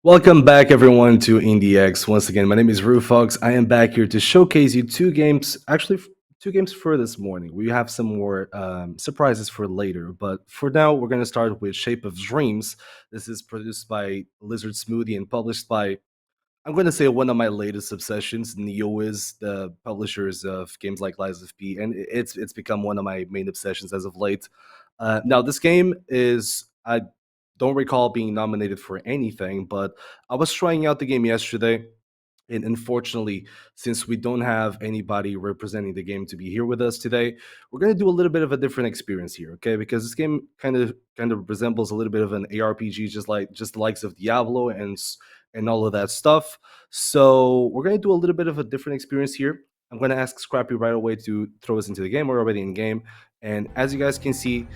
Welcome back, everyone, to IndieX. Once again, my name is Rufox. I am back here to showcase you two games, actually, two games for this morning. We have some more surprises for later, but for now, we're going to start with Shape of Dreams. This is produced by Lizard Smoothie and published by, I'm going to say, one of my latest obsessions, NEOWIZ, the publishers of games like Lies of P, and it's become one of my main obsessions as of late. Now, this game is I don't recall being nominated for anything, but I was trying out the game yesterday. And unfortunately, since we don't have anybody representing the game to be here with us today, we're going to do a little bit of a different experience here, okay? Because this game kind of resembles a little bit of an ARPG, just the likes of Diablo and all of that stuff. So we're going to do a little bit of a different experience here. I'm going to ask Scrappy right away to throw us into the game. We're already in game, and as you guys can see,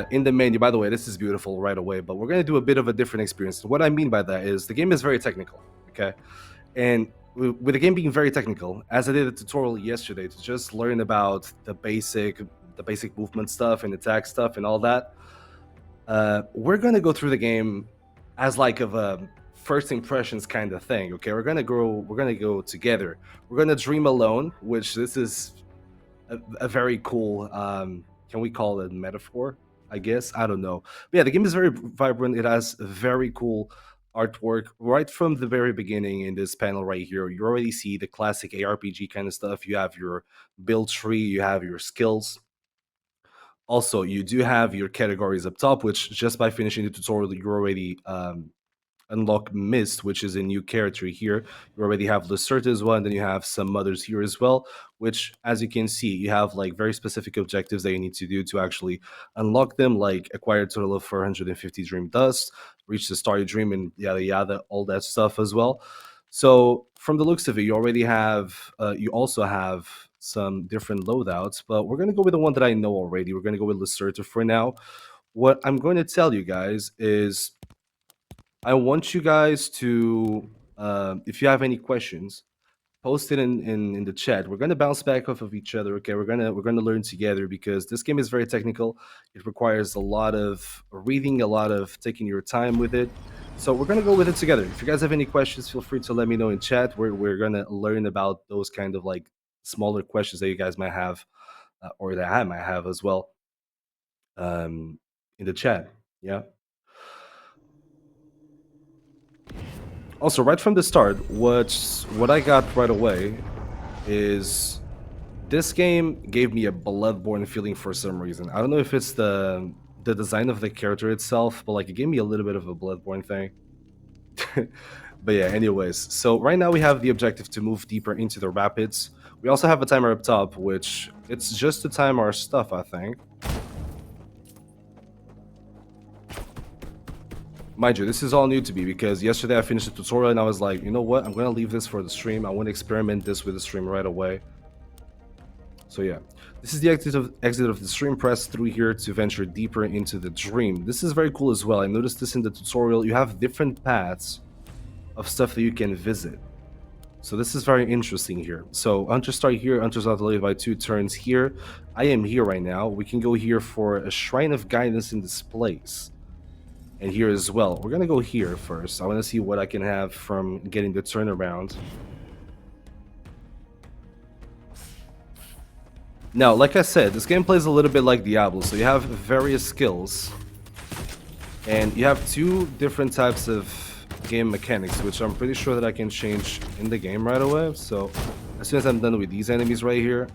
in the menu, by the way, this is beautiful right away, but we're going to do a bit of a different experience. What I mean by that is the game is very technical, okay? And with the game being very technical, as I did a tutorial yesterday to just learn about the basic movement stuff and attack stuff and all that, we're going to go through the game as like of a first impressions kind of thing, okay? We're going to go together. We're going to dream alone, which this is a very cool can we call it metaphor, I guess? I don't know. But yeah, the game is very vibrant. It has very cool artwork right from the very beginning. In this panel right here, you already see the classic ARPG kind of stuff. You have your build tree, you have your skills. Also, you do have your categories up top, which just by finishing the tutorial, you already unlock Mist, which is a new character here. You already have Lacerta as well, and then you have some others here as well, which, as you can see, you have like very specific objectives that you need to do to actually unlock them, like acquire a total of 450 Dream Dust, reach the Starry Dream, and yada yada, all that stuff as well. So from the looks of it, you also have some different loadouts, but we're going to go with the one that I know already. We're going to go with Lacerta for now. What I'm going to tell you guys is I want you guys to, if you have any questions, post it in the chat. We're gonna bounce back off of each other. Okay, we're gonna learn together because this game is very technical. It requires a lot of reading, a lot of taking your time with it. So we're gonna go with it together. If you guys have any questions, feel free to let me know in chat. We're gonna learn about those kind of like smaller questions that you guys might have, or that I might have as well, in the chat. Yeah. Also, right from the start, what I got right away is this game gave me a Bloodborne feeling for some reason. I don't know if it's the design of the character itself, but like it gave me a little bit of a Bloodborne thing. But yeah, anyways, so right now we have the objective to move deeper into the rapids. We also have a timer up top, which it's just to time our stuff, I think. Mind you, this is all new to me because yesterday I finished the tutorial and I was like, you know what? I'm going to leave this for the stream. I want to experiment this with the stream right away. So yeah, this is the exit of the stream. Press through here to venture deeper into the dream. This is very cool as well. I noticed this in the tutorial. You have different paths of stuff that you can visit. So this is very interesting here. So hunters start here, hunters are delayed by 2 turns here. I am here right now. We can go here for a shrine of guidance in this place. And here as well. We're gonna go here first. I want to see what I can have from getting the turnaround. Now, like I said, this game plays a little bit like Diablo, so you have various skills. And you have 2 different types of game mechanics, which I'm pretty sure that I can change in the game right away. So as soon as I'm done with these enemies right here,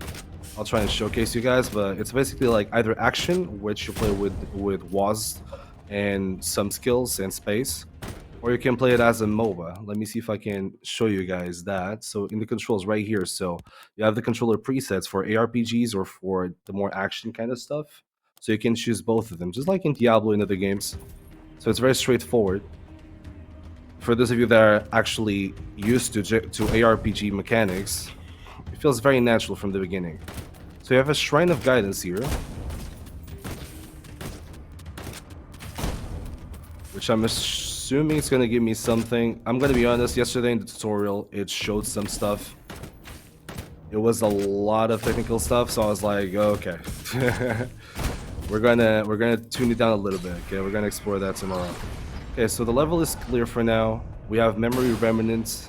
I'll try and showcase you guys. But it's basically like either action, which you play with WASD and some skills and space, or you can play it as a MOBA. Let me see if I can show you guys that. So in the controls right here, so you have the controller presets for ARPGs or for the more action kind of stuff. So you can choose both of them, just like in Diablo and other games. So it's very straightforward. For those of you that are actually used to ARPG mechanics, it feels very natural from the beginning. So you have a Shrine of Guidance here, which I'm assuming it's gonna give me something. I'm gonna be honest, yesterday in the tutorial, it showed some stuff. It was a lot of technical stuff, so I was like, okay. we're gonna tune it down a little bit, okay? We're gonna explore that tomorrow. Okay, so the level is clear for now. We have Memory Remnants,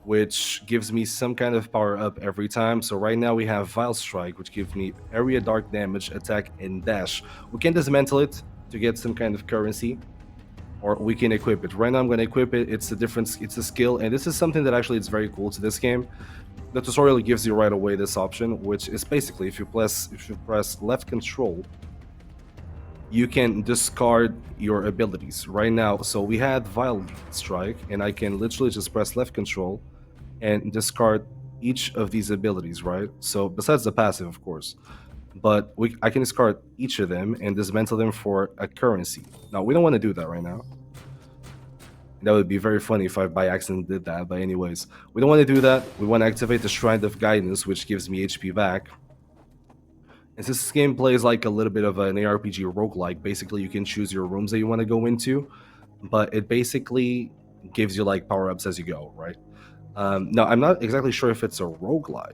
which gives me some kind of power up every time. So right now we have Vile Strike, which gives me area dark damage, attack, and dash. We can dismantle it to get some kind of currency, or we can equip it. Right now I'm going to equip it. It's a skill, and this is something that actually is very cool to this game. The tutorial gives you right away this option, which is basically if you press left control, you can discard your abilities right now. So we had Vile Strike, and I can literally just press left control and discard each of these abilities, right? So besides the passive, of course, but I can discard each of them and dismantle them for a currency. Now we don't want to do that right now. That would be very funny if I by accident did that, but anyways, we don't want to do that. We want to activate the Shrine of Guidance, which gives me HP back. And since this game plays like a little bit of an ARPG roguelike, basically you can choose your rooms that you want to go into, but it basically gives you like power-ups as you go, right? Now, I'm not exactly sure if it's a roguelike.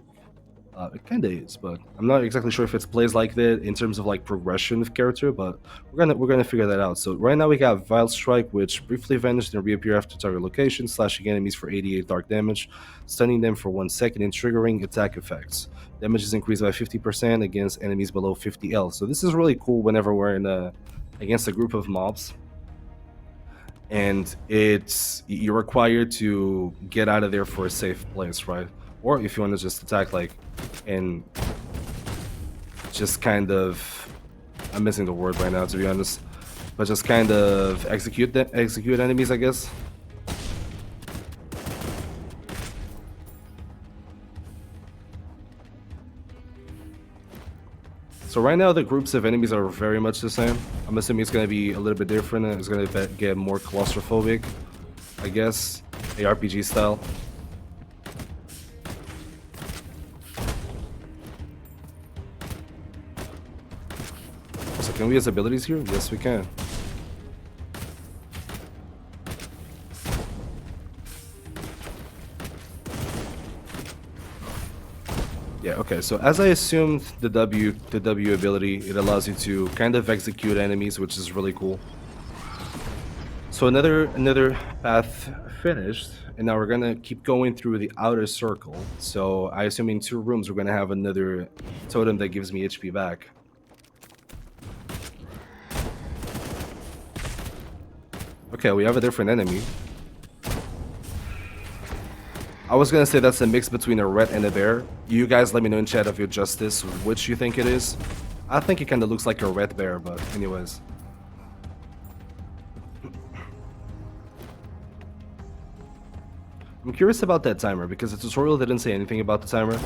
It kind of is, but I'm not exactly sure if it plays like that in terms of like progression of character. But we're gonna figure that out. So right now we got Vile Strike, which briefly vanished and reappear after target location, slashing enemies for 88 dark damage, stunning them for 1 second, and triggering attack effects. Damage is increased by 50% against enemies below 50 L. So this is really cool whenever we're in against a group of mobs. And you're required to get out of there for a safe place, right? Or if you want to just attack like and just kind of, I'm missing the word right now to be honest, but just kind of execute enemies, I guess. So right now the groups of enemies are very much the same. I'm assuming it's going to be a little bit different. It's going to get more claustrophobic, I guess, ARPG style. So can we use abilities here? Yes, we can. Yeah, okay, so as I assumed the W ability, it allows you to kind of execute enemies, which is really cool. So another path finished, and now we're gonna keep going through the outer circle. So I assume in 2 rooms we're gonna have another totem that gives me HP back. Okay, we have a different enemy. I was gonna say that's a mix between a rat and a bear. You guys let me know in chat of your justice which you think it is. I think it kind of looks like a red bear, but anyways. I'm curious about that timer because the tutorial didn't say anything about the timer.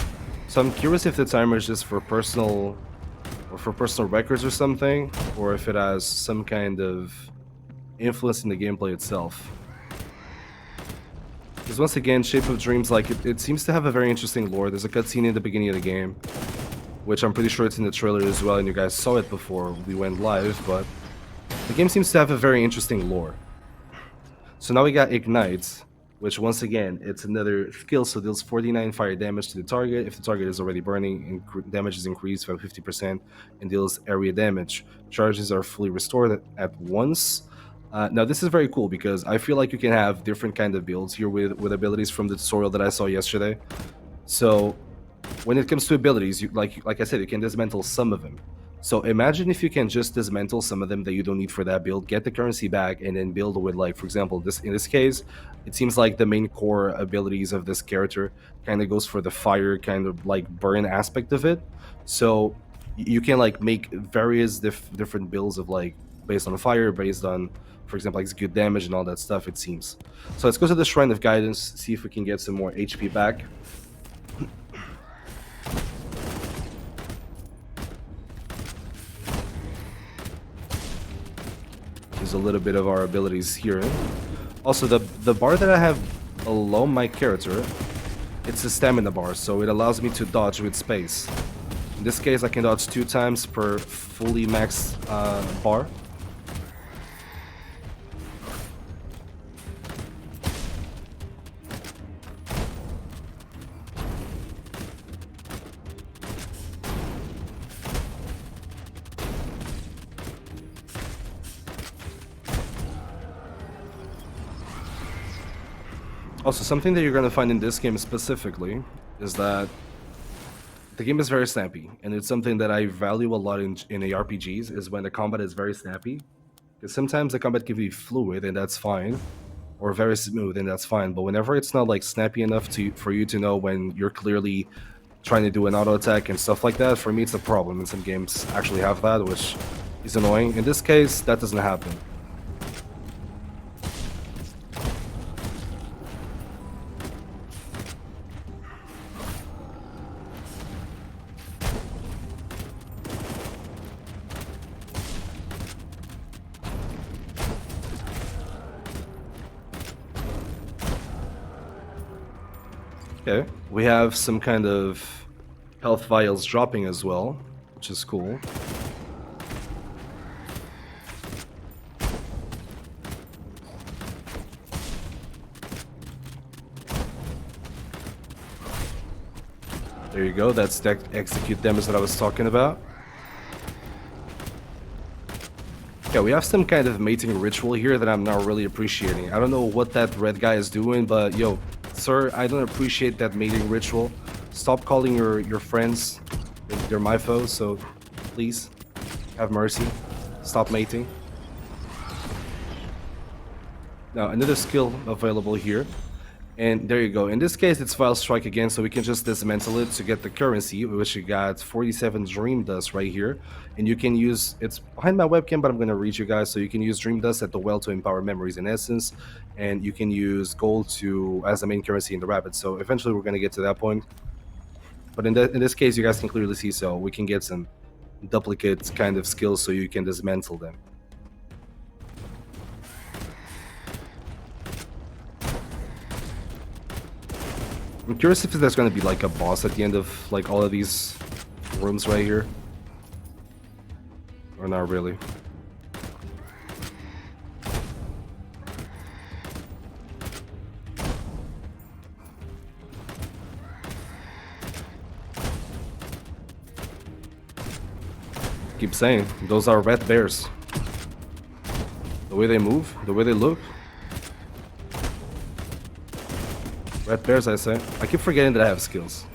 So I'm curious if the timer is just for personal records or something, or if it has some kind of influence in the gameplay itself. Because once again, Shape of Dreams, like, it seems to have a very interesting lore. There's a cutscene in the beginning of the game, which I'm pretty sure it's in the trailer as well, and you guys saw it before we went live, but the game seems to have a very interesting lore. So now we got Ignite, which once again, it's another skill, so deals 49 fire damage to the target. If the target is already burning, damage is increased by 50% and deals area damage. Charges are fully restored at once. Now this is very cool because I feel like you can have different kind of builds here with abilities from the tutorial that I saw yesterday. So when it comes to abilities, like I said, you can dismantle some of them. So imagine if you can just dismantle some of them that you don't need for that build, get the currency back, and then build with, like, for example, in this case, it seems like the main core abilities of this character kind of goes for the fire kind of like burn aspect of it. So you can like make various different builds of like based on fire, based on, for example, execute damage and all that stuff, it seems. So let's go to the Shrine of Guidance, see if we can get some more HP back. There's a little bit of our abilities here. Also, the bar that I have below my character, it's a stamina bar, so it allows me to dodge with space. In this case, I can dodge 2 times per fully maxed bar. Also, something that you're gonna find in this game specifically is that the game is very snappy, and it's something that I value a lot in ARPGs, is when the combat is very snappy. Because sometimes the combat can be fluid, and that's fine, or very smooth, and that's fine. But whenever it's not like snappy enough for you to know when you're clearly trying to do an auto attack and stuff like that, for me it's a problem. And some games actually have that, which is annoying. In this case, that doesn't happen. Okay, we have some kind of health vials dropping as well, which is cool. There you go, that's the execute damage that I was talking about. Yeah, we have some kind of mating ritual here that I'm not really appreciating. I don't know what that red guy is doing, but yo, sir, I don't appreciate that mating ritual. Stop calling your friends. They're my foes, so please have mercy. Stop mating. Now, another skill available here. And there you go. In this case, it's Vile Strike again, so we can just dismantle it to get the currency, which you got 47 Dream Dust right here. And you can use, it's behind my webcam, but I'm going to read you guys. So you can use Dream Dust at the well to empower memories and essence. And you can use gold as the main currency in the rabbit. So eventually we're going to get to that point. But in this case, you guys can clearly see, so we can get some duplicate kind of skills so you can dismantle them. I'm curious if there's going to be like a boss at the end of like all of these rooms right here. Or not really. Keep saying, those are red bears. The way they move, the way they look. Red bears, I say. I keep forgetting that I have skills.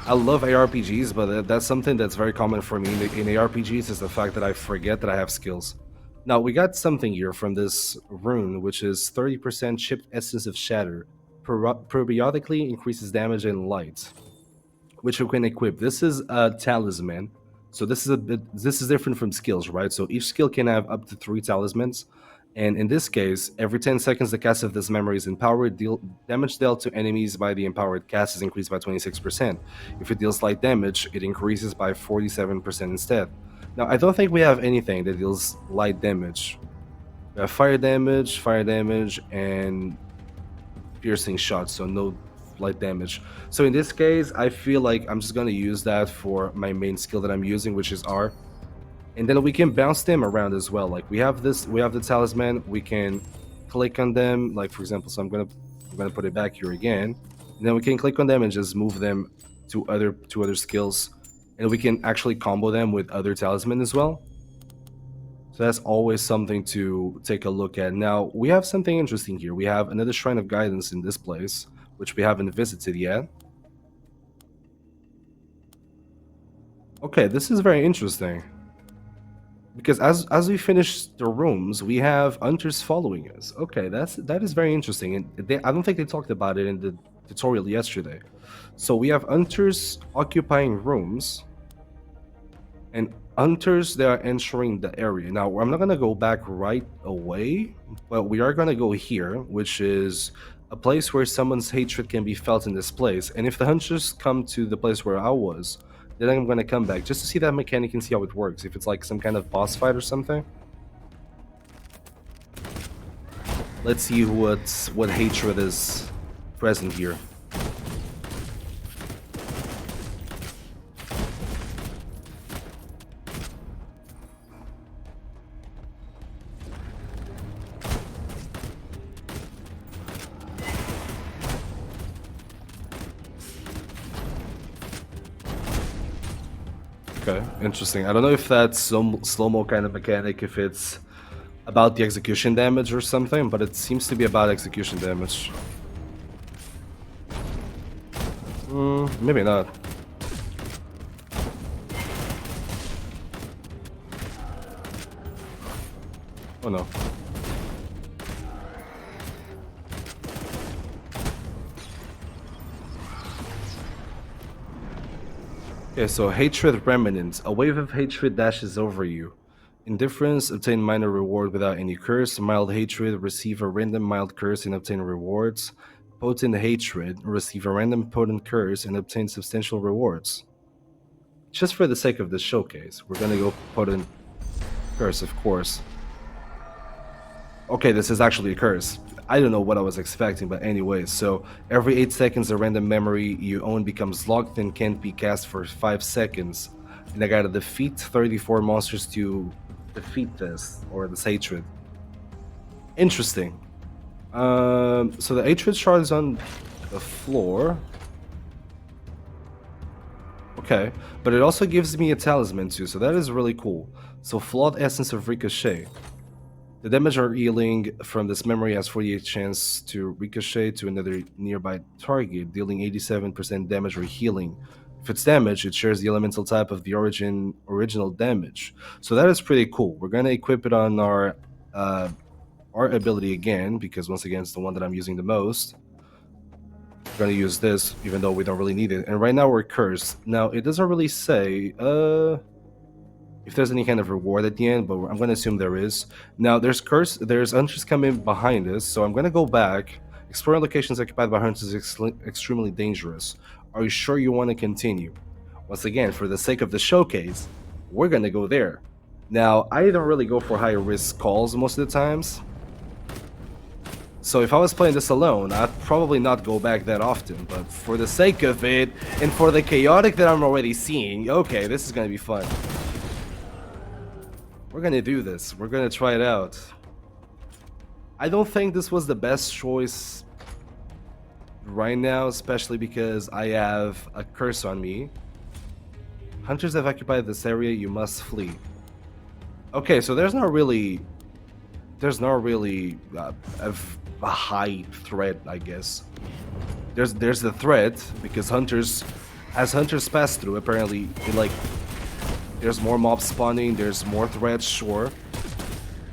I love ARPGs, but that's something that's very common for me in ARPGs, is the fact that I forget that I have skills. Now, we got something here from this rune, which is 30% chipped essence of shatter. Periodically increases damage and light, which you can equip. This is a talisman. So this is different from skills, right? So each skill can have up to 3 talismans. And in this case, every 10 seconds the cast of this memory is empowered, damage dealt to enemies by the empowered cast is increased by 26%. If it deals light damage, it increases by 47% instead. Now, I don't think we have anything that deals light damage. We have fire damage, and piercing shots, so no light damage. So in this case, I feel like I'm just gonna use that for my main skill that I'm using, which is R. And then we can bounce them around as well. Like we have the talisman, we can click on them, like for example, so I'm gonna put it back here again. And then we can click on them and just move them to other skills. And we can actually combo them with other talisman as well. So that's always something to take a look at. Now, we have something interesting here. We have another Shrine of Guidance in this place, which we haven't visited yet. Okay, this is very interesting. Because as we finish the rooms, we have hunters following us. Okay, that is very interesting. And I don't think they talked about it in the tutorial yesterday. So we have hunters occupying rooms, and hunters that are entering the area. Now, I'm not going to go back right away, but we are going to go here, which is a place where someone's hatred can be felt in this place. And if the hunters come to the place where I was, then I'm going to come back just to see that mechanic and see how it works. If it's like some kind of boss fight or something. Let's see what hatred is present here. Okay, interesting. I don't know if that's some slow-mo kind of mechanic, if it's about the execution damage or something, but it seems to be about execution damage. Maybe not. Oh no. Okay, so hatred remnants. A wave of hatred dashes over you. Indifference, obtain minor reward without any curse. Mild hatred, receive a random mild curse and obtain rewards. Potent hatred, receive a random potent curse and obtain substantial rewards. Just for the sake of the showcase, we're gonna go potent curse, of course. Okay, this is actually a curse. I don't know what I was expecting, but anyway, so every 8 seconds a random memory you own becomes locked and can't be cast for 5 seconds. And I gotta defeat 34 monsters to defeat this, or this hatred. Interesting. So the hatred shard is on the floor. Okay, but it also gives me a talisman too, so that is really cool. So flawed essence of ricochet. The damage or healing from this memory has 48 chance to ricochet to another nearby target, dealing 87% damage or healing. If it's damage, it shares the elemental type of the original damage. So that is pretty cool. We're gonna equip it on our ability again, because once again it's the one that I'm using the most. We're gonna use this, even though we don't really need it. And right now we're cursed. Now it doesn't really say if there's any kind of reward at the end, but I'm going to assume there is. Now, there's hunters coming behind us, so I'm going to go back. Exploring locations occupied by hunters is extremely dangerous. Are you sure you want to continue? Once again, for the sake of the showcase, we're going to go there. Now, I don't really go for high-risk calls most of the times. So if I was playing this alone, I'd probably not go back that often, but for the sake of it, and for the chaotic that I'm already seeing, okay, this is going to be fun. We're gonna do this. We're gonna try it out. I don't think this was the best choice right now, especially because I have a curse on me. Hunters have occupied this area. You must flee. Okay, so there's not really a high threat, I guess. There's the threat because as hunters pass through, apparently there's more mobs spawning, there's more threats, sure.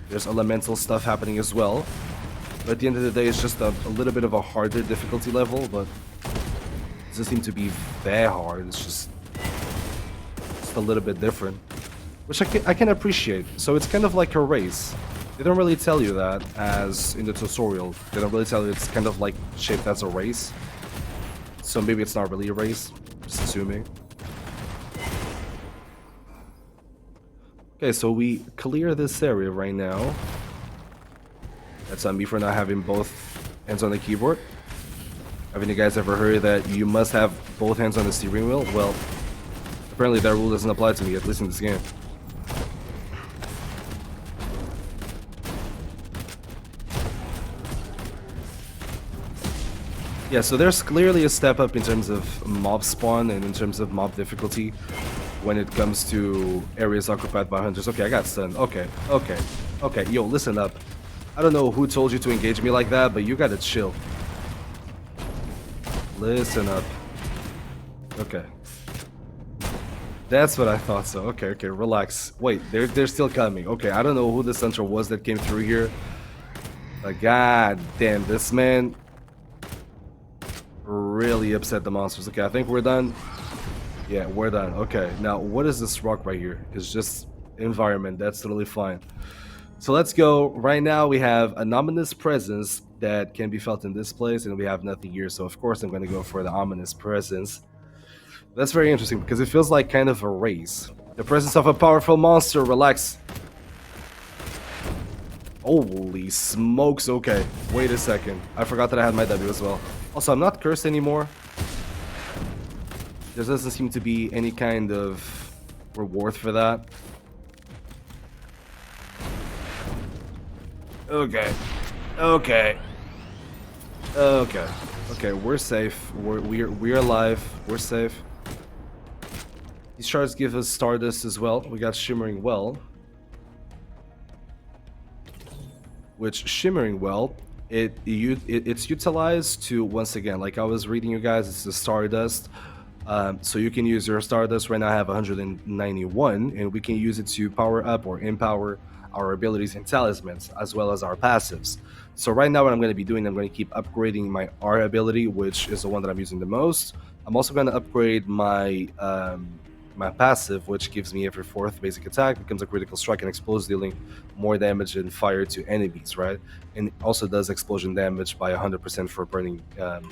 There's elemental stuff happening as well. But at the end of the day, it's just a little bit of a harder difficulty level, but it doesn't seem to be that hard. It's just a little bit different, which I can appreciate. So it's kind of like a race. They don't really tell you that as in the tutorial. They don't really tell you it's kind of like shaped as a race. So maybe it's not really a race, just assuming. Okay, so we clear this area right now. That's on me for not having both hands on the keyboard. Haven't you guys ever heard that you must have both hands on the steering wheel? Well, apparently that rule doesn't apply to me, at least in this game. Yeah, so there's clearly a step up in terms of mob spawn and in terms of mob difficulty when it comes to areas occupied by hunters. Okay, I got stunned. Okay. Yo, listen up. I don't know who told you to engage me like that, but you gotta chill. Listen up. Okay. That's what I thought so. Okay, relax. Wait, they're still coming. Okay, I don't know who this hunter was that came through here. But god damn, this man really upset the monsters. Okay, I think we're done. Yeah, we're done. Okay, now what is this rock right here? It's just environment. That's totally fine. So let's go. Right now we have an ominous presence that can be felt in this place, and we have nothing here. So of course I'm going to go for the ominous presence. That's very interesting because it feels like kind of a race. The presence of a powerful monster. Relax. Holy smokes. Okay, wait a second. I forgot that I had my W as well. Also, I'm not cursed anymore. There doesn't seem to be any kind of reward for that. Okay, we're safe. We're alive. We're safe. These shards give us Stardust as well. We got Shimmering Well. Which, Shimmering Well, It's utilized to, once again, like I was reading you guys, it's the Stardust. So you can use your Stardust. Right now I have 191, and we can use it to power up or empower our abilities and talismans, as well as our passives. So right now what I'm going to be doing, I'm going to keep upgrading my R ability, which is the one that I'm using the most. I'm also going to upgrade my passive, which gives me every fourth basic attack becomes a critical strike and explodes, dealing more damage than fire to enemies, right? And it also does explosion damage by 100% for burning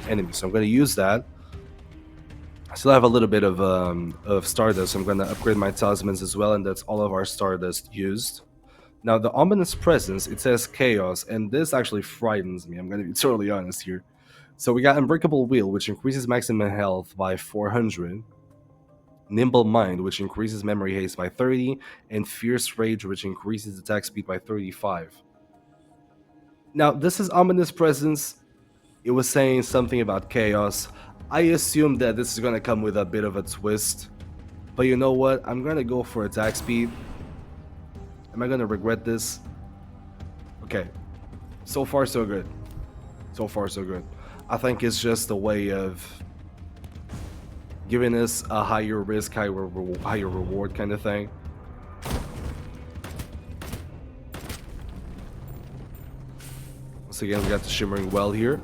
enemies. So I'm going to use that. I still have a little bit of Stardust, so I'm going to upgrade my talismans as well, and that's all of our Stardust used. Now, the Ominous Presence, it says Chaos, and this actually frightens me. I'm going to be totally honest here. So we got Unbreakable Wheel, which increases maximum health by 400. Nimble Mind, which increases memory haste by 30, and Fierce Rage, which increases attack speed by 35. Now, this is Ominous Presence. It was saying something about chaos. I assume that this is going to come with a bit of a twist. But you know what? I'm going to go for attack speed. Am I going to regret this? Okay. So far, so good. So far, so good. I think it's just a way of giving us a higher risk, higher reward kind of thing. Once again, we got the Shimmering Well here.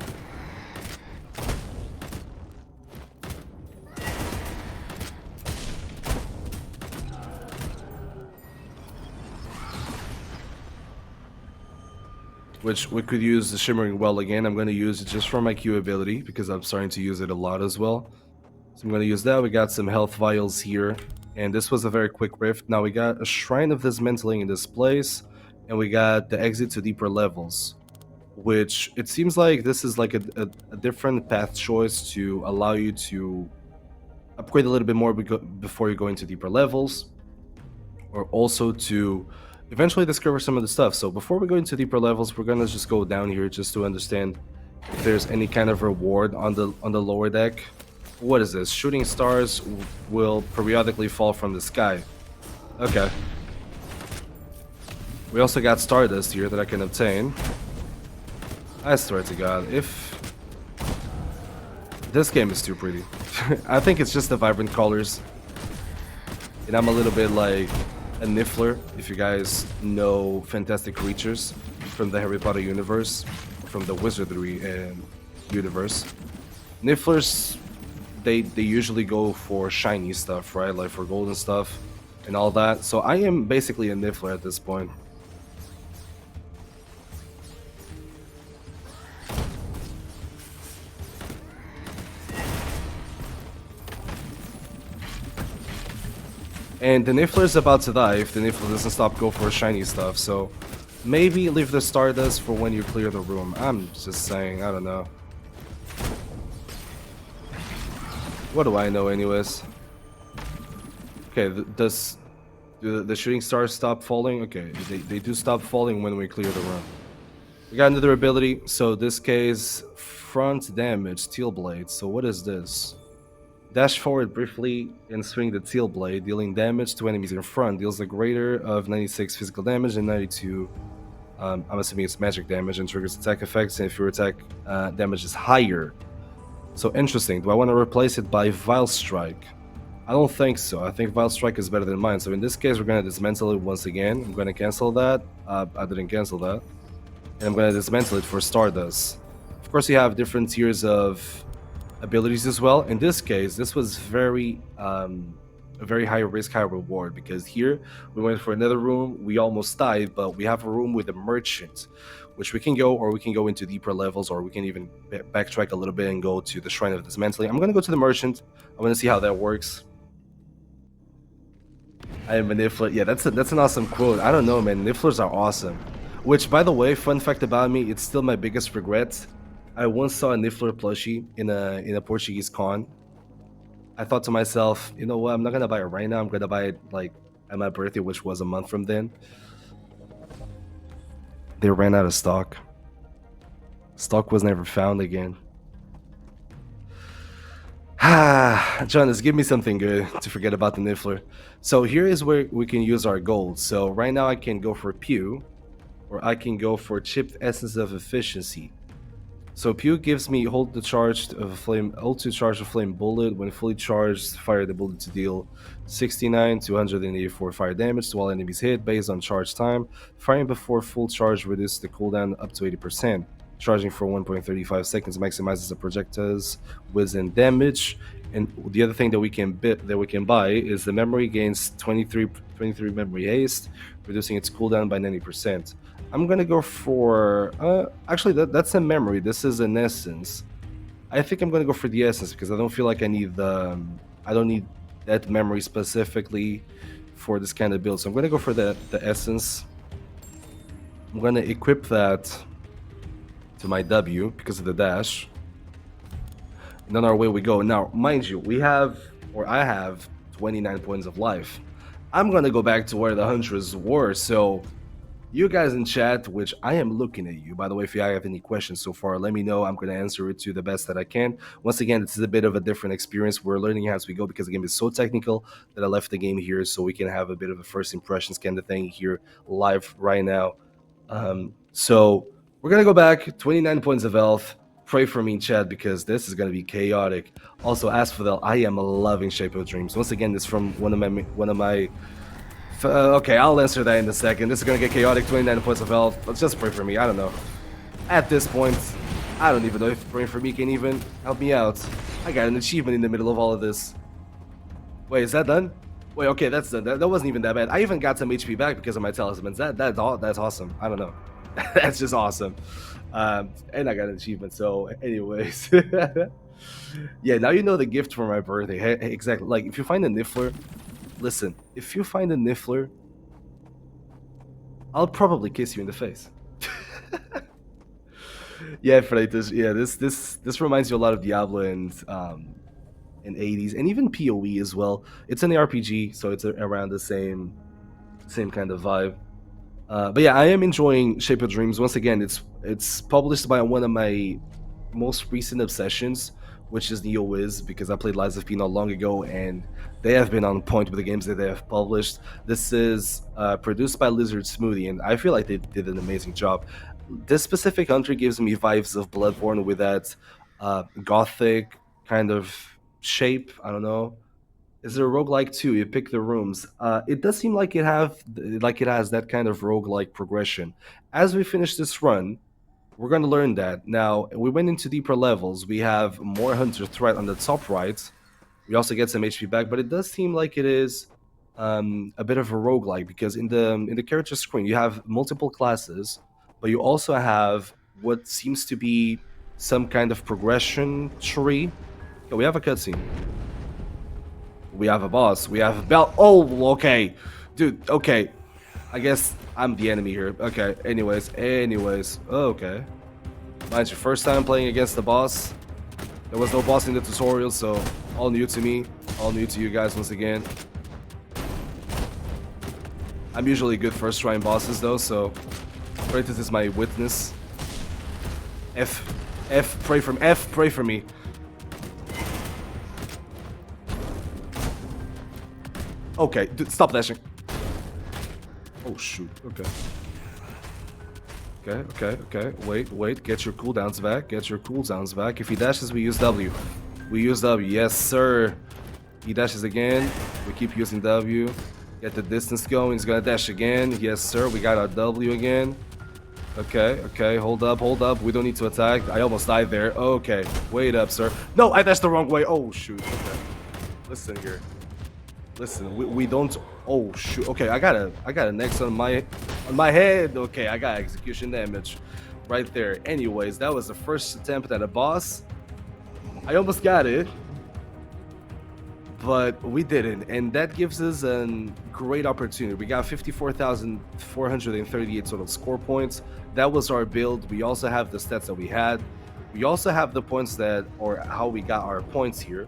Which we could use the Shimmering Well again. I'm going to use it just for my Q ability because I'm starting to use it a lot as well. So I'm going to use that. We got some health vials here, and this was a very quick rift. Now we got a Shrine of Dismantling in this place, and we got the exit to deeper levels, which it seems like this is like a different path choice to allow you to upgrade a little bit more before you go into deeper levels, or also to eventually discover some of the stuff. So before we go into deeper levels, we're gonna just go down here just to understand if there's any kind of reward on the lower deck. What is this? Shooting stars will periodically fall from the sky. Okay. We also got Stardust here that I can obtain. I swear to God, if this game is too pretty. I think it's just the vibrant colors. And I'm a little bit like a Niffler, if you guys know Fantastic Creatures from the Harry Potter universe, from the Wizardry universe. Nifflers, they usually go for shiny stuff, right? Like for golden stuff and all that. So I am basically a Niffler at this point. And the Niffler is about to die if the Niffler doesn't stop go for shiny stuff, so maybe leave the Stardust for when you clear the room. I'm just saying, I don't know. What do I know anyways? Okay, do the shooting stars stop falling? Okay, they do stop falling when we clear the room. We got another ability, so this case, front damage, Steel Blade. So what is this? Dash forward briefly and swing the Teal Blade, dealing damage to enemies in front. Deals a greater of 96 physical damage and 92, I'm assuming it's magic damage, and triggers attack effects, and if your attack damage is higher. So interesting. Do I want to replace it by Vile Strike? I don't think so. I think Vile Strike is better than mine. So in this case, we're going to dismantle it once again. I'm going to cancel that. I didn't cancel that. And I'm going to dismantle it for Stardust. Of course, you have different tiers of abilities as well. In this case, this was very a very high risk, high reward, because here we went for another room. We almost died, but we have a room with a merchant, which we can go, or we can go into deeper levels, or we can even backtrack a little bit and go to the Shrine of Dismantling. I'm going to go to the merchant. I'm going to see how that works. I am a Niffler. Yeah, that's an awesome quote. I don't know, man. Nifflers are awesome. Which, by the way, fun fact about me, it's still my biggest regret. I once saw a Niffler plushie in a Portuguese con. I thought to myself, you know what, I'm not gonna buy it right now. I'm gonna buy it like at my birthday, which was a month from then. They ran out of stock. Stock was never found again. Jonas, give me something good to forget about the Niffler. So here is where we can use our gold. So right now I can go for Pew, or I can go for Chipped Essence of Efficiency. So Puke gives me hold to charge of a flame, hold to charge a flame bullet. When fully charged, fire the bullet to deal 69 to 184 fire damage to all enemies hit based on charge time. Firing before full charge reduces the cooldown up to 80%. Charging for 1.35 seconds maximizes the projectile's within damage. And the other thing that we can buy is the memory gains 23 memory haste, reducing its cooldown by 90%. I'm gonna go for actually that's a memory. This is an essence. I think I'm gonna go for the essence because I don't feel like I need the I don't need that memory specifically for this kind of build. So I'm gonna go for the essence. I'm gonna equip that to my W because of the dash. And on our way we go. Now, mind you, I have 29 points of life. I'm gonna go back to where the hunters were. So you guys in chat, which I am looking at you. By the way, if you have any questions so far, let me know. I'm going to answer it to the best that I can. Once again, this is a bit of a different experience. We're learning as we go because the game is so technical that I left the game here so we can have a bit of a first impressions kind of thing here live right now. So we're going to go back, 29 points of health. Pray for me in chat because this is going to be chaotic. Also, as for that, I am loving Shape of Dreams. Once again, this is from one of my okay, I'll answer that in a second. This is gonna get chaotic. 29 points of health. Let's just pray for me. I don't know. At this point, I don't even know if praying for me can even help me out. I got an achievement in the middle of all of this. Wait, is that done? Wait, okay, that's done. That wasn't even that bad. I even got some HP back because of my talismans. That's awesome. I don't know. That's just awesome. And I got an achievement. So, anyways, yeah. Now you know the gift for my birthday. Hey, exactly. Like if you find a Niffler. Listen, if you find a Niffler, I'll probably kiss you in the face. Yeah, Freitas. Yeah, this reminds you a lot of Diablo and 80s and even PoE as well. It's an RPG, so it's around the same kind of vibe. But yeah, I am enjoying Shape of Dreams. Once again, it's published by one of my most recent obsessions, which is NEOWIZ, because I played Lies of P not long ago, and they have been on point with the games that they have published. This is produced by Lizard Smoothie, and I feel like they did an amazing job. This specific country gives me vibes of Bloodborne with that gothic kind of shape. I don't know. Is it a roguelike too? You pick the rooms. It does seem like it has that kind of roguelike progression. As we finish this run, we're going to learn that. Now, we went into deeper levels. We have more hunter threat on the top right. We also get some HP back, but it does seem like it is a bit of a roguelike because in the character screen you have multiple classes, but you also have what seems to be some kind of progression tree. Okay, we have a cutscene. We have a boss. We have a belt. Oh, okay, dude. Okay, I guess I'm the enemy here. Okay. Anyways. Okay. Mine's your first time playing against the boss. There was no boss in the tutorial, so all new to me, all new to you guys once again. I'm usually good first trying bosses though, so Kratos is my witness. Pray for me. Okay, dude, stop dashing. Oh shoot, okay. Okay. Wait. Get your cooldowns back. If he dashes, we use W. Yes, sir. He dashes again. We keep using W. Get the distance going. He's gonna dash again. Yes, sir. We got our W again. Okay. Hold up. We don't need to attack. I almost died there. Okay. Wait up, sir. No, I dashed the wrong way. Oh, shoot. Okay. Listen here. Listen, we don't. Oh shoot. Okay, I got an X on my head. Okay, I got execution damage right there. Anyways, that was the first attempt at a boss. I almost got it, but we didn't, and that gives us a great opportunity. We got 54,438 total score points. That was our build. We also have the stats that we had. We also have the points how we got our points here.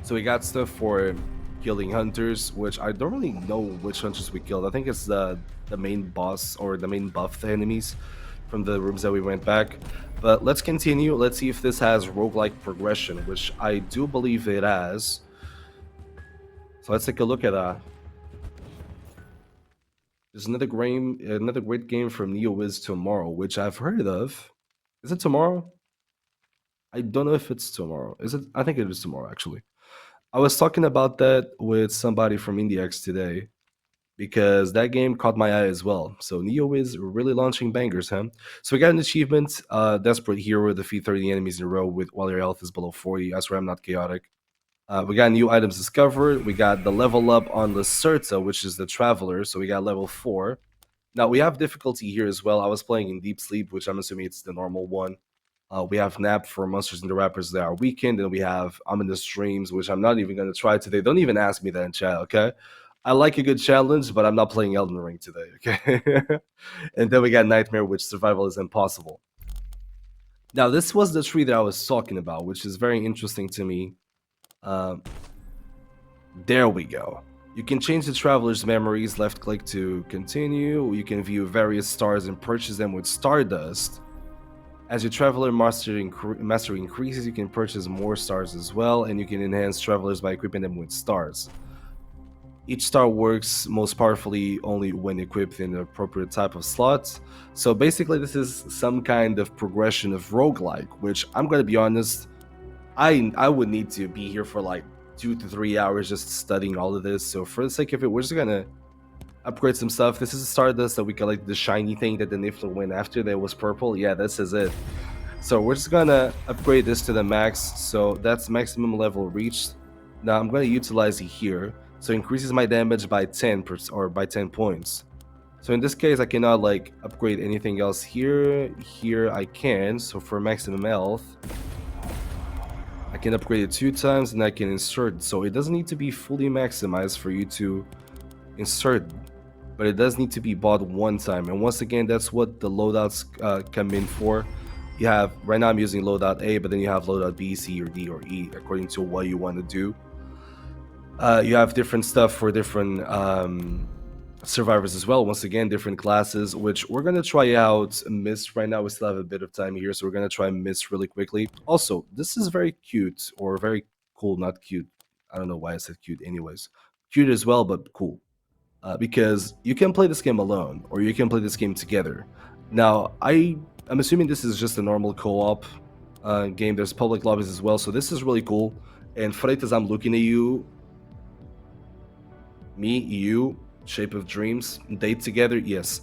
So we got stuff for killing hunters, which I don't really know which hunters we killed. I think it's the main boss or the main buffed enemies from the rooms that we went back. But let's continue. Let's see if this has roguelike progression, which I do believe it has. So let's take a look at that. There's another great game from NEOWIZ tomorrow, which I've heard of. Is it tomorrow? I don't know if it's tomorrow. Is it? I think it is tomorrow, actually. I was talking about that with somebody from IndieX today because that game caught my eye as well. So NEOWIZ really launching bangers, huh? So we got an achievement, Desperate Hero, defeat 30 enemies in a row with while your health is below 40. I swear I'm not chaotic. We got new items discovered. We got the level up on Lacerta, which is the Traveler. So we got level 4. Now we have difficulty here as well. I was playing in Deep Sleep, which I'm assuming it's the normal one. We have Nap for Monsters and the Rappers that are weakened, and we have Ominous Dreams, which I'm not even going to try today. Don't even ask me that in chat, okay? I like a good challenge, but I'm not playing Elden Ring today, okay? And then we got Nightmare, which survival is impossible. Now, this was the tree that I was talking about, which is very interesting to me. Um, there we go. You can change the traveler's memories, left click to continue. You can view various stars and purchase them with Stardust. As your traveler mastery increases, you can purchase more stars as well, and you can enhance travelers by equipping them with stars. Each star works most powerfully only when equipped in the appropriate type of slot. So basically, this is some kind of progression of roguelike, which I'm going to be honest, I would need to be here for like 2 to 3 hours just studying all of this. So for the sake of it, we're just going to upgrade some stuff. This is a Stardust that we collect, the shiny thing that the Niffler went after that was purple. Yeah, this is it. So we're just gonna upgrade this to the max. So that's maximum level reached. Now I'm gonna utilize it here. So it increases my damage by 10 or by 10 points. So in this case, I cannot like upgrade anything else here. Here I can. So for maximum health, I can upgrade it 2 times and I can insert. So it doesn't need to be fully maximized for you to insert, but it does need to be bought 1 time. And once again, that's what the loadouts come in for. You have, right now I'm using loadout A, but then you have loadout B, C, or D, or E, according to what you want to do. You have different stuff for different survivors as well. Once again, different classes, which we're going to try out Mist right now. We still have a bit of time here, so we're going to try Mist really quickly. Also, this is very cute, or very cool, not cute. I don't know why I said cute anyways. Cute as well, but cool. Because you can play this game alone, or you can play this game together. Now, I'm assuming this is just a normal co-op game. There's public lobbies as well, so this is really cool. And Freitas, I'm looking at you, me, you, Shape of Dreams, date together, yes.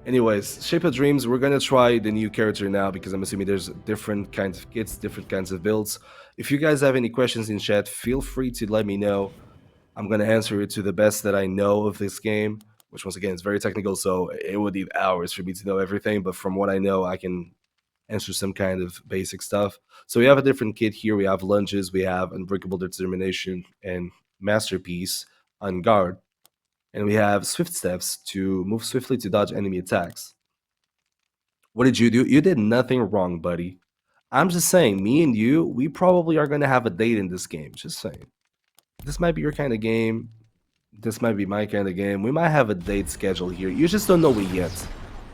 Anyways, Shape of Dreams, we're gonna try the new character now because I'm assuming there's different kinds of kits, different kinds of builds. If you guys have any questions in chat, feel free to let me know. I'm going to answer it to the best that I know of this game, which once again is very technical, so it would need hours for me to know everything, but from what I know, I can answer some kind of basic stuff. So we have a different kit here. We have Lunges, we have Unbreakable Determination, and Masterpiece on guard. And we have Swift Steps to move swiftly to dodge enemy attacks. What did you do? You did nothing wrong, buddy. I'm just saying, me and you, we probably are going to have a date in this game. Just saying. This might be your kind of game. This might be my kind of game. We might have a date scheduled here. You just don't know it yet.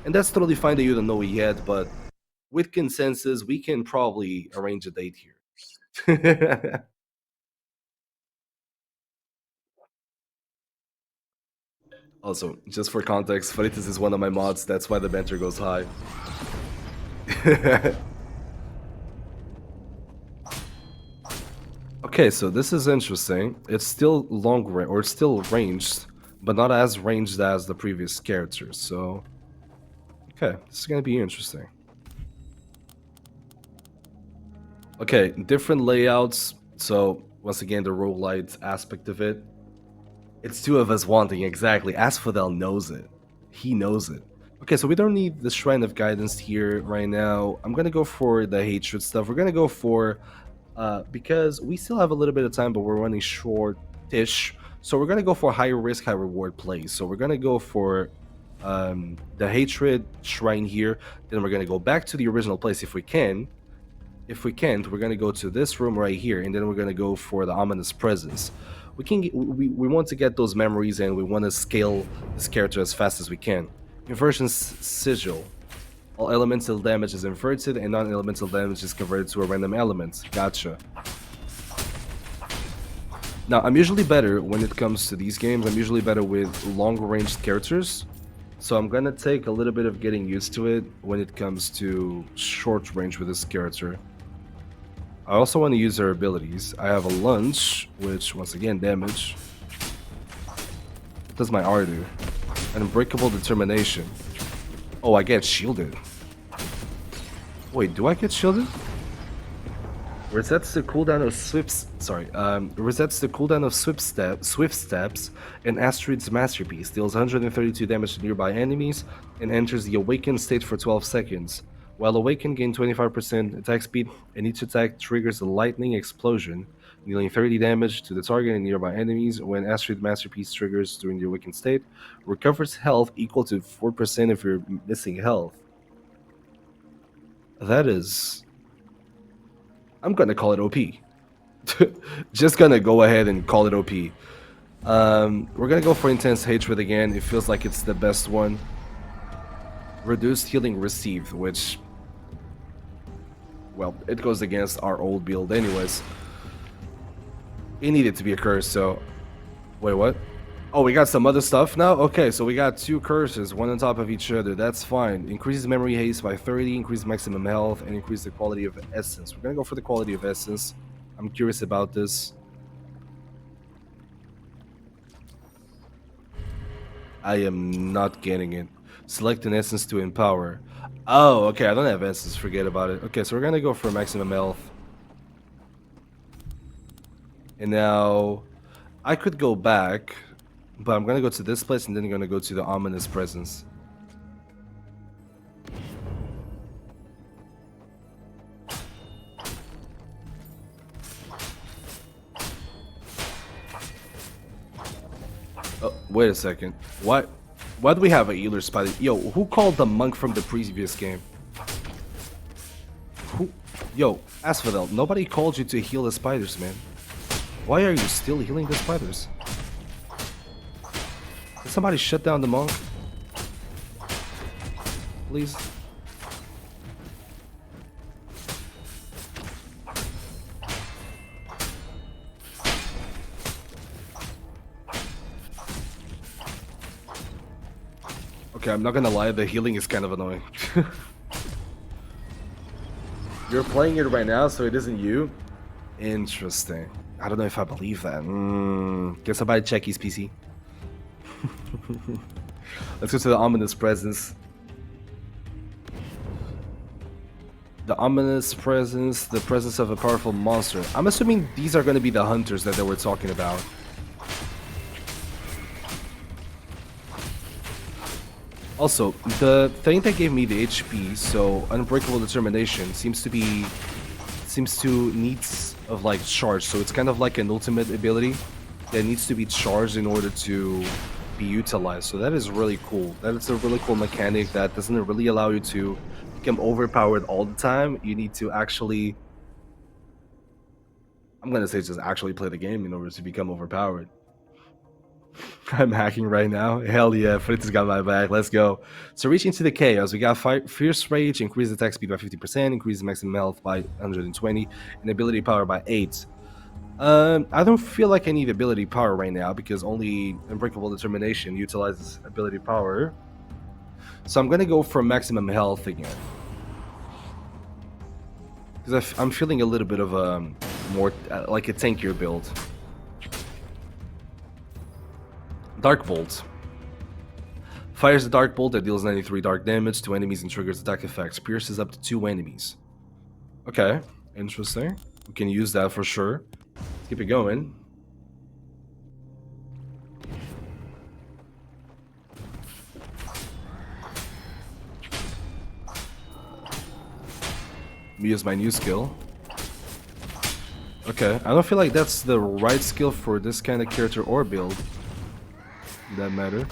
And that's totally fine that you don't know it yet, but with consensus, we can probably arrange a date here. Also, just for context, Faritas is one of my mods. That's why the banter goes high. Okay, so this is interesting. It's still long range, or it's still ranged, but not as ranged as the previous characters. So, okay, this is gonna be interesting. Okay, different layouts. So once again, the roguelite aspect of it. It's 2 of us wanting exactly. Asphodel knows it. He knows it. Okay, so we don't need the Shrine of Guidance here right now. I'm gonna go for the hatred stuff. We're gonna go for because we still have a little bit of time, but we're running short-ish. So we're gonna go for high risk, high reward plays. So we're gonna go for the hatred shrine here. Then we're gonna go back to the original place if we can. If we can't, we're gonna go to this room right here, and then we're gonna go for the ominous presence. We want to get those memories, and we want to scale this character as fast as we can. Inversion sigil. All elemental damage is inverted, and non-elemental damage is converted to a random element. Gotcha. Now, I'm usually better when it comes to these games. I'm usually better with long-ranged characters. So I'm gonna take a little bit of getting used to it when it comes to short range with this character. I also want to use their abilities. I have a lunge, which once again damage. What does my R do? An unbreakable determination. Oh, I get shielded. Wait, do I get shielded? Resets the cooldown of resets the cooldown of swift steps and Astrid's masterpiece. Deals 132 damage to nearby enemies and enters the awakened state for 12 seconds. While awakened, gain 25% attack speed, and each attack triggers a lightning explosion, dealing 30 damage to the target and nearby enemies. When Astrid's masterpiece triggers during the awakened state, recovers health equal to 4% of your missing health. That is... I'm gonna call it OP. Just gonna go ahead and call it OP. We're gonna go for Intense Hatred again. It feels like it's the best one. Reduced healing received, which... well, it goes against our old build anyways. It needed to be a curse, so... wait, what? Oh, we got some other stuff now? Okay, so we got 2 curses, one on top of each other. That's fine. Increases memory haste by 30, increases maximum health, and increase the quality of essence. We're gonna go for the quality of essence. I'm curious about this. I am not getting it. Select an essence to empower. Oh, okay, I don't have essence. Forget about it. Okay, so we're gonna go for maximum health. And now, I could go back... but I'm gonna go to this place and then I'm gonna go to the Ominous Presence. Oh, wait a second. Why do we have a healer spider? Yo, who called the monk from the previous game? Who? Yo, Asphodel, nobody called you to heal the spiders, man. Why are you still healing the spiders? Can somebody shut down the monk? Please? Okay, I'm not gonna lie, the healing is kind of annoying. You're playing it right now, so it isn't you? Interesting. I don't know if I believe that. Can somebody check his PC? Let's go to the Ominous Presence. The Ominous Presence, the presence of a powerful monster. I'm assuming these are going to be the hunters that they were talking about. Also, the thing that gave me the HP, so Unbreakable Determination, seems to needs of like charge. So it's kind of like an ultimate ability that needs to be charged in order to be utilized. So that is really cool. That is a really cool mechanic that doesn't really allow you to become overpowered all the time. You need to actually, I'm gonna say, just actually play the game in order to become overpowered. I'm hacking right now. Hell yeah, Fritz got my back. Let's go. So reaching to the chaos, we got Fierce Rage, increase attack speed by 50%, increase maximum health by 120, and ability power by 8. I don't feel like I need ability power right now because only Unbreakable Determination utilizes ability power. So I'm gonna go for maximum health again. Because I'm feeling a little bit of a more like a tankier build. Dark Bolt. Fires a Dark Bolt that deals 93 dark damage to enemies and triggers attack effects. Pierces up to 2 enemies. Okay, interesting. We can use that for sure. Let's keep it going. Let me use my new skill. Okay, I don't feel like that's the right skill for this kind of character or build. That matter,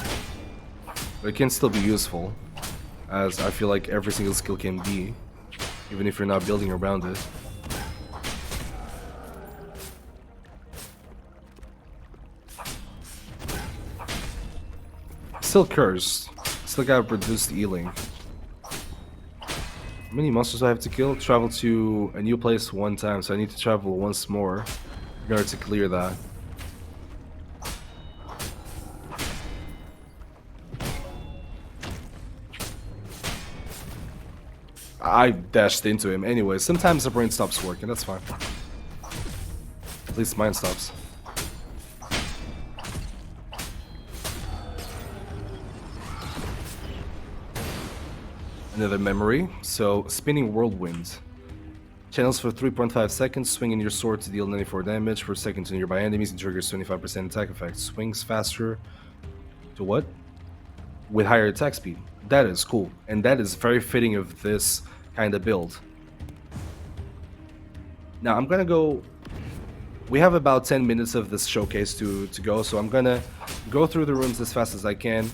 but it can still be useful, as I feel like every single skill can be, even if you're not building around it. Still cursed, still got reduced healing. How many monsters do I have to kill? Travel to a new place 1 time, so I need to travel once more in order to clear that. I dashed into him. Anyway, sometimes the brain stops working. That's fine. At least mine stops. Another memory. So, spinning whirlwind. Channels for 3.5 seconds. Swinging your sword to deal 94 damage per second to nearby enemies and triggers 25% attack effect. Swings faster to what? With higher attack speed. That is cool. And that is very fitting of this kind of build. Now, I'm gonna go... We have about 10 minutes of this showcase to go, so I'm gonna go through the rooms as fast as I can.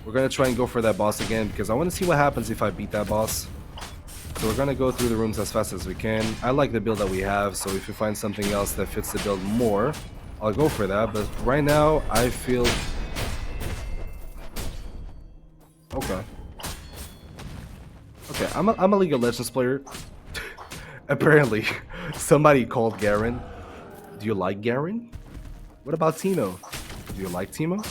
We're gonna try and go for that boss again, because I want to see what happens if I beat that boss. So we're gonna go through the rooms as fast as we can. I like the build that we have, so if you find something else that fits the build more, I'll go for that. But right now, I feel... Okay. Okay, I'm a League of Legends player. Apparently, somebody called Garen. Do you like Garen? What about Timo? Do you like Timo?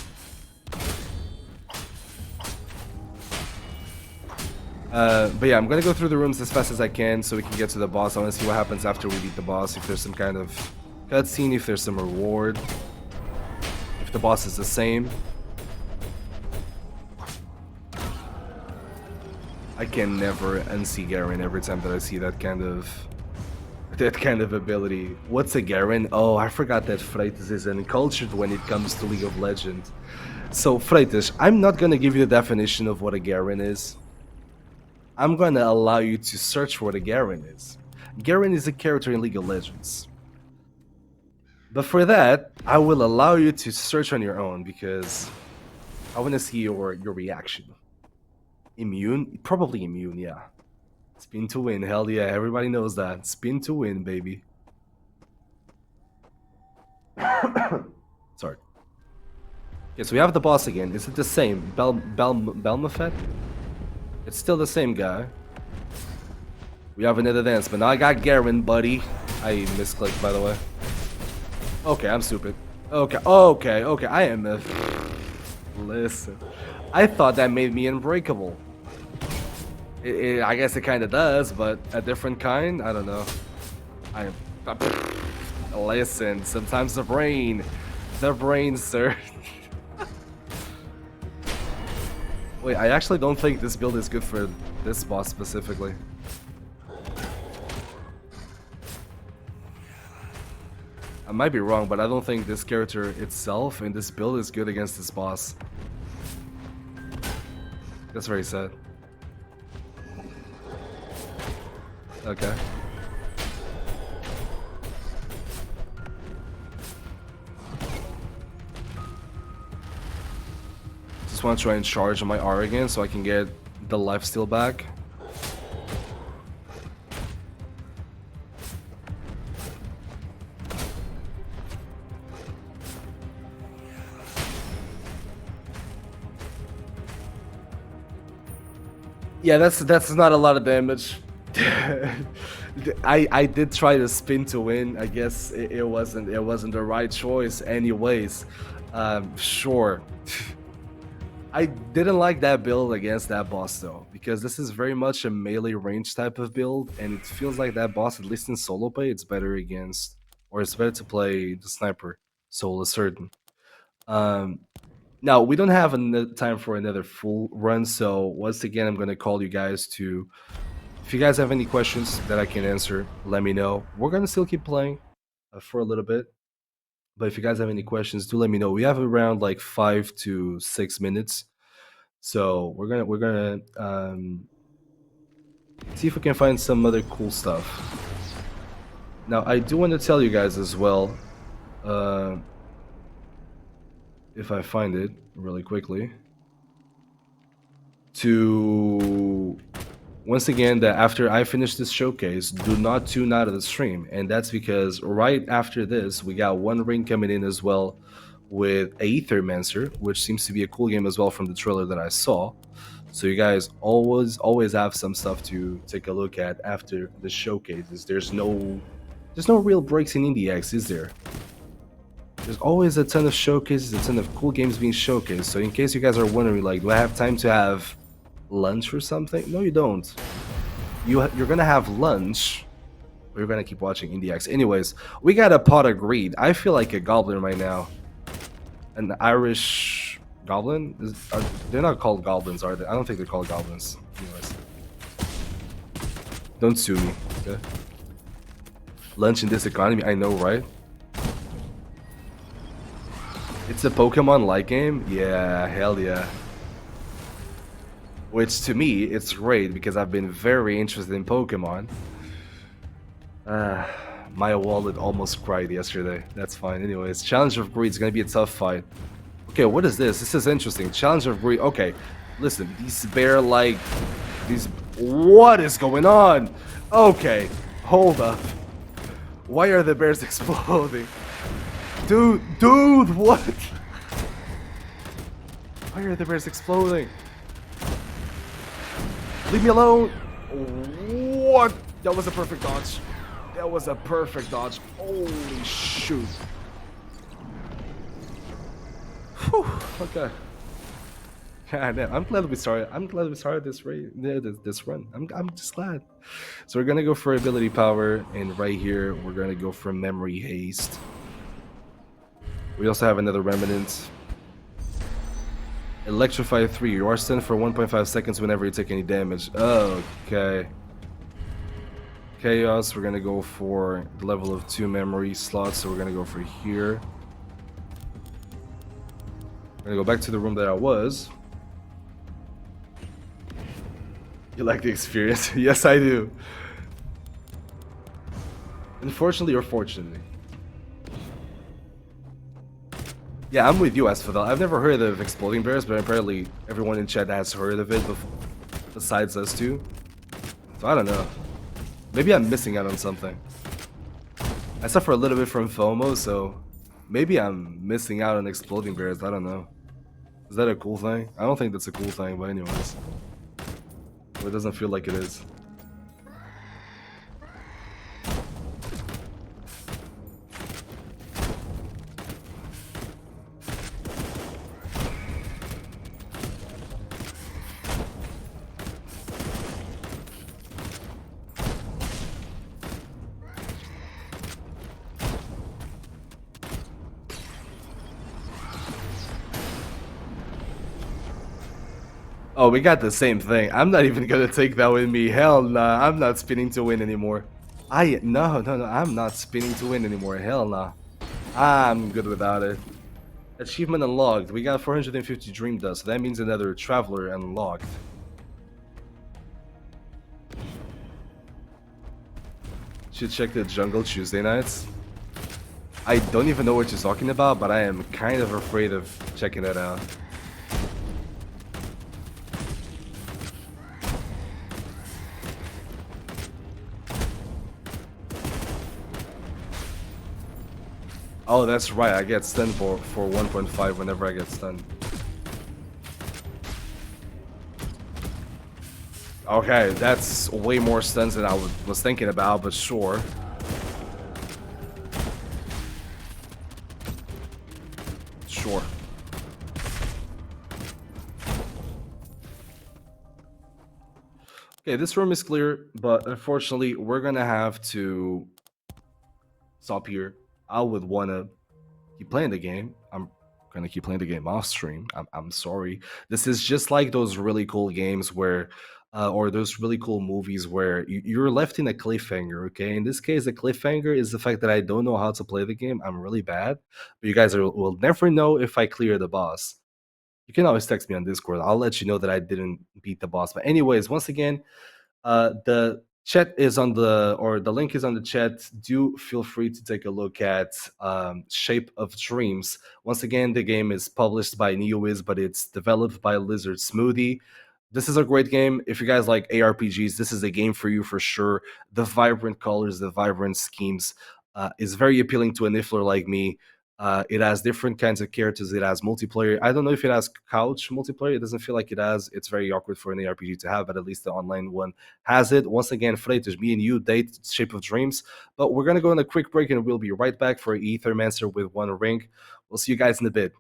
But yeah, I'm gonna go through the rooms as fast as I can so we can get to the boss. I want to see what happens after we beat the boss, if there's some kind of cutscene, if there's some reward, if the boss is the same. I can never unsee Garen every time that I see that kind of ability. What's a Garen? Oh, I forgot that Freitas is uncultured when it comes to League of Legends. So Freitas, I'm not gonna give you the definition of what a Garen is. I'm gonna allow you to search for what a Garen is. Garen is a character in League of Legends. But for that, I will allow you to search on your own because I want to see your reaction. Immune? Probably immune, yeah. Spin to win, hell yeah, everybody knows that. Spin to win, baby. Sorry. Okay, so we have the boss again. Is it the same? Belmafet? It's still the same guy. We have another dance, but now I got Garen, buddy. I misclicked, by the way. Okay, I'm stupid. Okay, I am a... Listen. I thought that made me unbreakable. I guess it kind of does, but a different kind? I don't know. Listen, sometimes the brain, sir. Wait, I actually don't think this build is good for this boss specifically. I might be wrong, but I don't think this character itself and this build is good against this boss. That's very sad. Okay. Just want to try and charge on my R again so I can get the lifesteal back. Yeah, that's not a lot of damage. I did try to spin to win. I guess it wasn't the right choice anyways. Sure. I didn't like that build against that boss though, because this is very much a melee range type of build, and it feels like that boss, at least in solo play, it's better against, or it's better to play the sniper. Soul is certain. Now we don't have time for another full run, so once again I'm gonna call you guys to. If you guys have any questions that I can answer, let me know. We're gonna still keep playing for a little bit, but if you guys have any questions, do let me know. We have around like 5 to 6 minutes, so we're gonna see if we can find some other cool stuff. Now I do want to tell you guys as well, if I find it really quickly, to once again that after I finish this showcase, do not tune out of the stream. And that's because right after this, we got one ring coming in as well with Aethermancer, which seems to be a cool game as well from the trailer that I saw. So you guys always have some stuff to take a look at after the showcases. There's no real breaks in IndieX, is there? There's always a ton of showcases, a ton of cool games being showcased. So in case you guys are wondering, like, do I have time to have lunch or something? No, you don't. you're gonna have lunch. Or you're gonna keep watching IndieX. Anyways, we got a pot of greed. I feel like a goblin right now. An Irish goblin? They're not called goblins, are they? I don't think they're called goblins. Anyways, don't sue me. Okay. Lunch in this economy, I know, right? It's a Pokemon-like game? Yeah, hell yeah. Which to me, it's great because I've been very interested in Pokemon. My wallet almost cried yesterday. That's fine. Anyways, Challenge of Greed is gonna be a tough fight. Okay, what is this? This is interesting. Challenge of Greed. Okay, listen, these bear-like... These... What is going on? Okay, hold up. Why are the bears exploding? Dude, what? Why are the bears exploding? Leave me alone. What? That was a perfect dodge. That was a perfect dodge. Holy shoot. Whew, okay. God damn, I'm glad we started. I'm glad we started this run. I'm just glad. So we're gonna go for ability power, and right here we're gonna go for memory haste. We also have another remnant. Electrify 3. You are stunned for 1.5 seconds whenever you take any damage. Okay. Chaos. We're gonna go for the level of 2 memory slots. So we're gonna go for here. I'm gonna go back to the room that I was. You like the experience? Yes, I do. Unfortunately or fortunately. Yeah, I'm with you, Asphodel. I've never heard of exploding bears, but apparently everyone in chat has heard of it besides us two. So I don't know. Maybe I'm missing out on something. I suffer a little bit from FOMO, so maybe I'm missing out on exploding bears. I don't know. Is that a cool thing? I don't think that's a cool thing, but anyways. Well, it doesn't feel like it is. Oh, we got the same thing. I'm not even gonna take that with me. Hell nah, I'm not spinning to win anymore. No, I'm not spinning to win anymore. Hell nah. I'm good without it. Achievement unlocked. We got 450 dream dust. So that means another traveler unlocked. Should check the jungle Tuesday nights. I don't even know what you're talking about, but I am kind of afraid of checking that out. Oh, that's right. I get stunned for 1.5 whenever I get stunned. Okay, that's way more stuns than I was thinking about, but sure. Sure. Okay, this room is clear, but unfortunately, we're gonna have to stop here. I would want to keep playing the game. I'm gonna keep playing the game off stream. I'm sorry. This is just like those really cool games where, or those really cool movies where you're left in a cliffhanger. Okay, in this case, the cliffhanger is the fact that I don't know how to play the game. I'm really bad, but you guys will never know if I clear the boss. You can always text me on Discord. I'll let you know that I didn't beat the boss. But anyways, once again, the chat is on the link is on the chat. Do feel free to take a look at Shape of Dreams. Once again, the game is published by NEOWIZ, but it's developed by Lizard Smoothie. This is a great game. If you guys like ARPGs, this is a game for you for sure. The vibrant colors, the vibrant schemes is very appealing to a niffler like me. It has different kinds of characters. It has multiplayer. I don't know if it has couch multiplayer. It doesn't feel like it has. It's very awkward for an ARPG to have, but at least the online one has it. Once again, Freitas, me and you date Shape of Dreams. But we're going to go on a quick break and we'll be right back for Ethermancer with one ring. We'll see you guys in a bit.